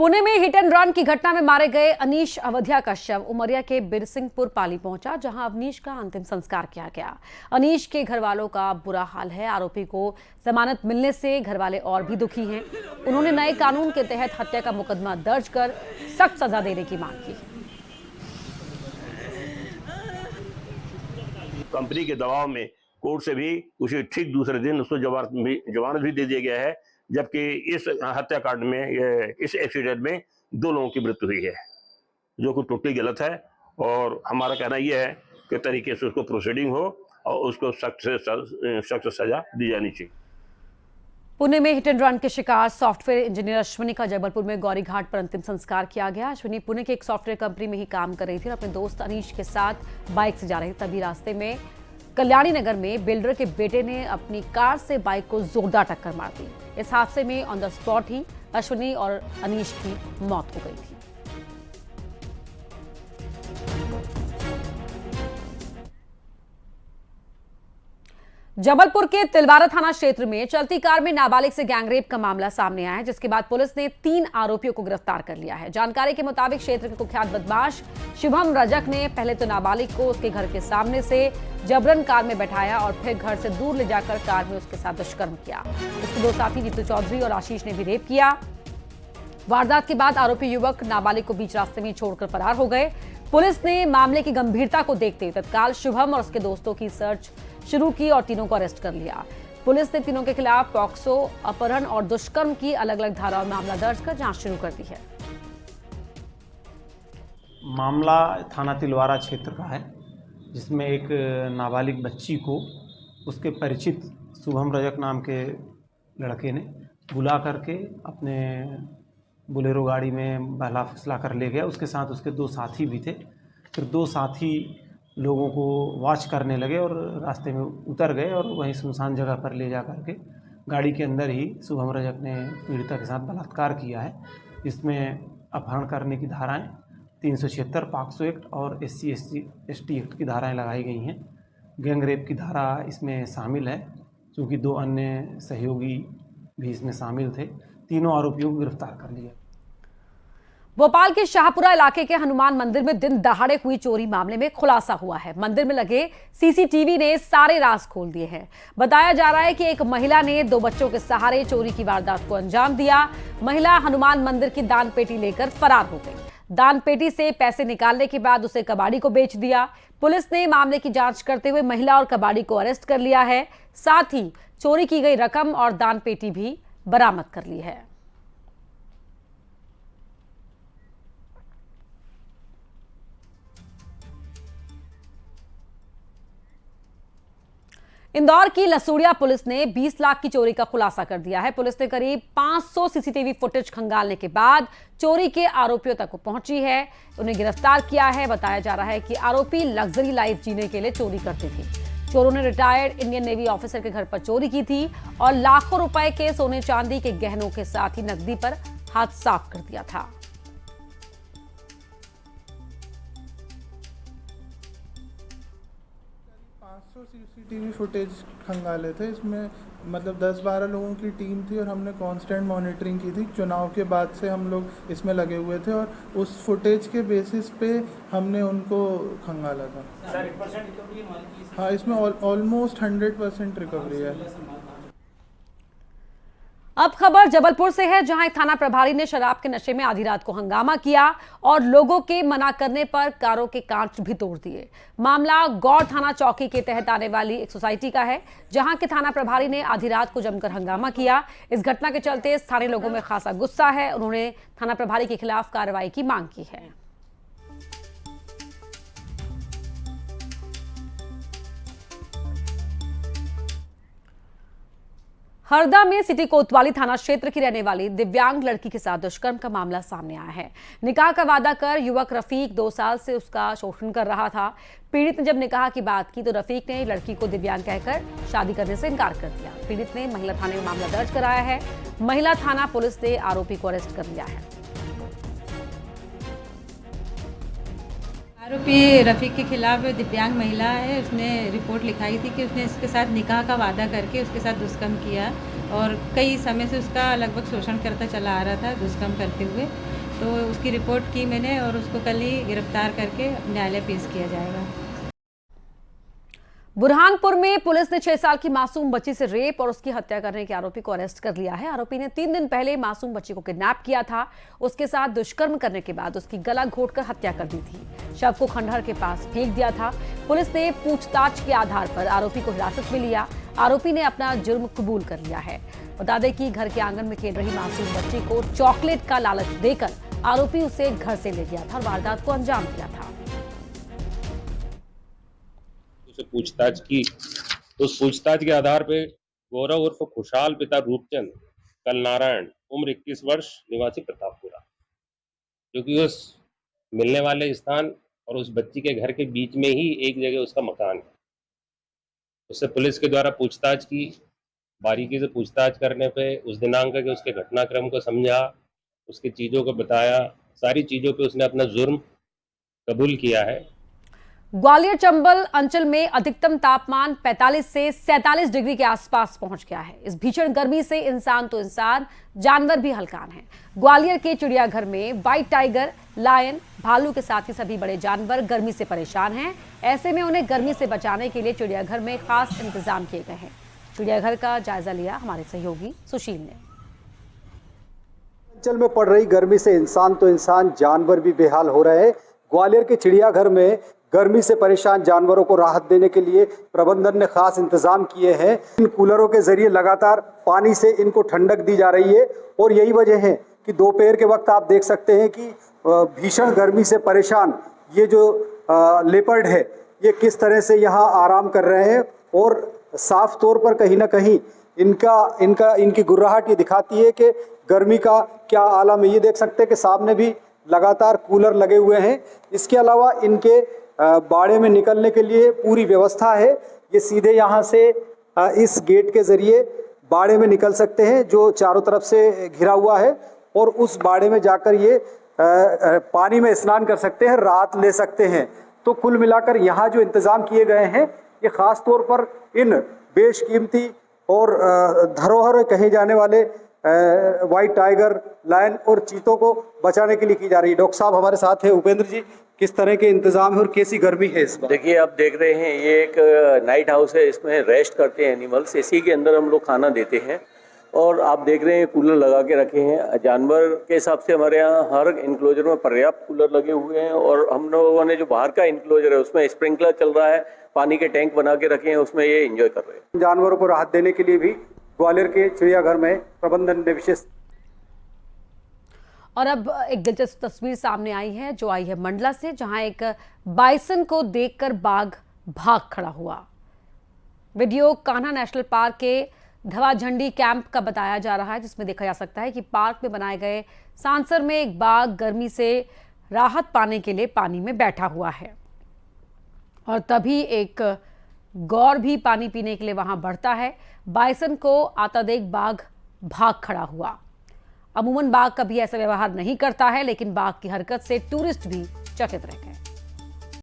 पुणे में hit and run की घटना में मारे गए अनीश अवधिया का शव उमरिया के बिरसिंहपुर पाली पहुंचा, जहां अवनीश का अंतिम संस्कार किया गया। अनीश के घर वालों का बुरा हाल है। आरोपी को जमानत मिलने से घर वाले और भी दुखी हैं। उन्होंने नए कानून के तहत हत्या का मुकदमा दर्ज कर सख्त सजा देने की मांग की। कंपनी के दबाव में कोर्ट से भी उसे ठीक दूसरे दिन उसको जमानत भी दे दिया गया है, जबकि इस हत्याकांड में, इस एक्सीडेंट में 2 लोगों की मृत्यु हुई है, जो कि टोटली गलत है। और हमारा कहना यह है कि तरीके से उसको प्रोसीडिंग हो और उसको सख्त से सख्त सजा दी जानी चाहिए। पुणे में हिट एंड रन के शिकार सॉफ्टवेयर इंजीनियर अश्विनी का जबलपुर में गौरी घाट पर अंतिम संस्कार किया गया। अश्विनी पुणे के एक सॉफ्टवेयर कंपनी में ही काम कर रही थी और अपने दोस्त अनीश के साथ बाइक से जा रही थी। तभी रास्ते में कल्याणी नगर में बिल्डर के बेटे ने अपनी कार से बाइक को जोरदार टक्कर मार दी। इस हादसे में ऑन द स्पॉट ही अश्विनी और अनीश की मौत हो गई थी। जबलपुर के तिलवारा थाना क्षेत्र में चलती कार में नाबालिग से गैंगरेप का मामला सामने आया है, जिसके बाद पुलिस ने 3 आरोपियों को गिरफ्तार कर लिया है। जानकारी के मुताबिक क्षेत्र के कुख्यात बदमाश शुभम रजक ने पहले तो नाबालिग को उसके घर के सामने से जबरन कार में बैठाया और फिर घर से दूर ले जाकर कार में उसके साथ दुष्कर्म किया। उसके 2 साथी जीतू चौधरी और आशीष ने भी रेप किया। वारदात के बाद आरोपी युवक नाबालिग को बीच रास्ते में छोड़कर फरार हो गए। पुलिस ने मामले की गंभीरता को देखते हुए तत्काल शुभम और उसके दोस्तों की सर्च शुरू की और तीनों को अरेस्ट कर लिया। पुलिस ने तीनों के खिलाफ पॉक्सो, अपहरण और दुष्कर्म की अलग-अलग धाराओं में मामला दर्ज कर जांच शुरू कर दी है। मामला थाना तिलवारा क्षेत्र का है, जिसमें एक नाबालिग बच्ची को उसके परिचित शुभम रजक नाम के लड़के ने बुला करके अपने बोलेरो गाड़ी में बहला फुसला कर ले गया। उसके साथ उसके 2 साथी भी थे। फिर 2 साथी लोगों को वॉच करने लगे और रास्ते में उतर गए और वहीं सुनसान जगह पर ले जा करके गाड़ी के अंदर ही शुभम रजक ने पीड़िता के साथ बलात्कार किया है। इसमें अपहरण करने की धाराएं 376 पॉक्सो एक्ट और SC/ST एक्ट की धाराएं लगाई गई हैं। गैंग रेप की धारा इसमें शामिल है, क्योंकि 2 अन्य सहयोगी भी इसमें शामिल थे। तीनों आरोपियों को गिरफ्तार कर लिया। भोपाल के शाहपुरा इलाके के हनुमान मंदिर में दिन दहाड़े हुई चोरी मामले में खुलासा हुआ है। मंदिर में लगे CCTV ने सारे राज खोल दिए हैं। बताया जा रहा है कि एक महिला ने 2 बच्चों के सहारे चोरी की वारदात को अंजाम दिया। महिला हनुमान मंदिर की दान पेटी लेकर फरार हो गई। दान पेटी से पैसे निकालने के बाद उसे कबाड़ी को बेच दिया। पुलिस ने मामले की जांच करते हुए महिला और कबाड़ी को अरेस्ट कर लिया है। साथ ही चोरी की गई रकम और दान पेटी भी बरामद कर ली है। इंदौर की लसूड़िया पुलिस ने 20 लाख की चोरी का खुलासा कर दिया है। पुलिस ने करीब 500 CCTV फुटेज खंगालने के बाद चोरी के आरोपियों तक पहुंची है। उन्हें गिरफ्तार किया है। बताया जा रहा है कि आरोपी लग्जरी लाइफ जीने के लिए चोरी करते थे। चोरों ने रिटायर्ड इंडियन नेवी ऑफिसर के घर पर चोरी की थी और लाखों रुपए के सोने चांदी के गहनों के साथ ही नकदी पर हाथ साफ कर दिया था। CCTV फुटेज खंगाले थे। इसमें मतलब 10-12 लोगों की टीम थी और हमने कांस्टेंट मॉनिटरिंग की थी। चुनाव के बाद से हम लोग इसमें लगे हुए थे और उस फुटेज के बेसिस पे हमने उनको खंगाला था। हाँ, इसमें ऑलमोस्ट 100% रिकवरी है। अब खबर जबलपुर से है, जहां एक थाना प्रभारी ने शराब के नशे में आधी रात को हंगामा किया और लोगों के मना करने पर कारों के कांच भी तोड़ दिए। मामला गौड़ थाना चौकी के तहत आने वाली एक सोसाइटी का है, जहां के थाना प्रभारी ने आधी रात को जमकर हंगामा किया। इस घटना के चलते स्थानीय लोगों में खासा गुस्सा है। उन्होंने थाना प्रभारी के खिलाफ कार्रवाई की मांग की है। हरदा में सिटी कोतवाली थाना क्षेत्र की रहने वाली दिव्यांग लड़की के साथ दुष्कर्म का मामला सामने आया है। निकाह का वादा कर युवक रफीक 2 साल से उसका शोषण कर रहा था। पीड़ित ने जब निकाह की बात की तो रफीक ने लड़की को दिव्यांग कहकर शादी करने से इनकार कर दिया। पीड़ित ने महिला थाने में मामला दर्ज कराया है। महिला थाना पुलिस ने आरोपी को अरेस्ट कर लिया है। आरोपी रफ़ीक के खिलाफ दिव्यांग महिला है, उसने रिपोर्ट लिखाई थी कि उसने इसके साथ निकाह का वादा करके उसके साथ दुष्कर्म किया और कई समय से उसका लगभग शोषण करता चला आ रहा था, दुष्कर्म करते हुए। तो उसकी रिपोर्ट की मैंने और उसको कल ही गिरफ्तार करके न्यायालय पेश किया जाएगा। बुरहानपुर में पुलिस ने 6 साल की मासूम बच्ची से रेप और उसकी हत्या करने के आरोपी को अरेस्ट कर लिया है। आरोपी ने 3 दिन पहले मासूम बच्ची को किडनैप किया था। उसके साथ दुष्कर्म करने के बाद उसकी गला घोंटकर हत्या कर दी थी। शव को खंडहर के पास फेंक दिया था। पुलिस ने पूछताछ के आधार पर आरोपी को हिरासत में लिया। आरोपी ने अपना जुर्म कबूल कर लिया है। बता दें कि घर के आंगन में खेल रही मासूम बच्ची को चॉकलेट का लालच देकर आरोपी उसे घर से ले गया था और वारदात को अंजाम दिया था। से पूछताछ की तो उस पूछताछ के आधार पे गौरव उर्फ खुशहाल पिता रूपचंद कल नारायण उम्र 21 वर्ष निवासी प्रतापपुरा, क्योंकि उस मिलने वाले स्थान और उस बच्ची के घर के बीच में ही एक जगह उसका मकान है। उससे पुलिस के द्वारा पूछताछ की। बारीकी से पूछताछ करने पे उस दिनांक के उसके घटनाक्रम को समझा, उसकी चीज़ों को बताया। सारी चीज़ों पे उसने अपना जुर्म कबूल किया है। ग्वालियर चंबल अंचल में अधिकतम तापमान 45 से 47 डिग्री के आसपास पहुंच गया है। इस भीषण गर्मी से इंसान तो इंसान, जानवर भी हलकान हैं। ग्वालियर के चिड़ियाघर में व्हाइट टाइगर, लायन, भालू के साथ ही सभी बड़े जानवर गर्मी से परेशान हैं। ऐसे में उन्हें गर्मी से बचाने के लिए चिड़ियाघर में खास इंतजाम किए गए हैं। चिड़ियाघर का जायजा लिया हमारे सहयोगी सुशील ने। अंचल में पड़ रही गर्मी से इंसान तो इंसान, जानवर भी बेहाल हो रहे हैं। ग्वालियर के चिड़ियाघर में गर्मी से परेशान जानवरों को राहत देने के लिए प्रबंधन ने खास इंतजाम किए हैं। इन कूलरों के जरिए लगातार पानी से इनको ठंडक दी जा रही है और यही वजह है कि दोपहर के वक्त आप देख सकते हैं कि भीषण गर्मी से परेशान ये जो लेपर्ड है ये किस तरह से यहाँ आराम कर रहे हैं और साफ तौर पर कहीं ना कहीं इनकी गुर्राहट ये दिखाती है कि गर्मी का क्या आलम है। ये देख सकते हैं कि सामने भी लगातार कूलर लगे हुए हैं। इसके अलावा इनके बाड़े में निकलने के लिए पूरी व्यवस्था है। ये सीधे यहाँ से इस गेट के जरिए बाड़े में निकल सकते हैं जो चारों तरफ से घिरा हुआ है और उस बाड़े में जाकर ये पानी में स्नान कर सकते हैं, राहत ले सकते हैं। तो कुल मिलाकर यहाँ जो इंतज़ाम किए गए हैं ये ख़ास तौर पर इन बेशकीमती और धरोहर कहे जाने वाले व्हाइट टाइगर, लायन और चीतों को बचाने के लिए की जा रही है। डॉक्टर साहब हमारे साथ हैं। उपेंद्र जी, किस तरह के इंतजाम है और कैसी गर्मी है इस बार? देखिए, आप देख रहे हैं ये एक नाइट हाउस है, इसमें रेस्ट करते हैं एनिमल्स। इसी के अंदर हम लोग खाना देते हैं और आप देख रहे हैं कूलर लगा के रखे हैं। जानवर के हिसाब से हमारे यहाँ हर इंक्लोजर में पर्याप्त कूलर लगे हुए हैं और हम लोगों ने जो बाहर का इंक्लोजर है उसमें स्प्रिंकलर चल रहा है, पानी के टैंक बना के रखे हैं, उसमें ये एंजॉय कर रहे हैं। जानवरों को राहत देने के लिए भी ग्वालियर के चिड़ियाघर में प्रबंधन ने विशेष। और अब एक दिलचस्प तस्वीर सामने आई है जो आई है मंडला से, जहां एक बाइसन को देखकर बाघ भाग खड़ा हुआ। वीडियो कान्हा नेशनल पार्क के धवा झंडी कैंप का बताया जा रहा है, जिसमें देखा जा सकता है कि पार्क में बनाए गए सांसर में एक बाघ गर्मी से राहत पाने के लिए पानी में बैठा हुआ है और तभी एक गौर भी पानी पीने के लिए वहां बढ़ता है। बाइसन को आता देख बाघ भाग खड़ा हुआ। अमूमन बाघ कभी ऐसा व्यवहार नहीं करता है, लेकिन बाघ की हरकत से टूरिस्ट भी चकित रह गए।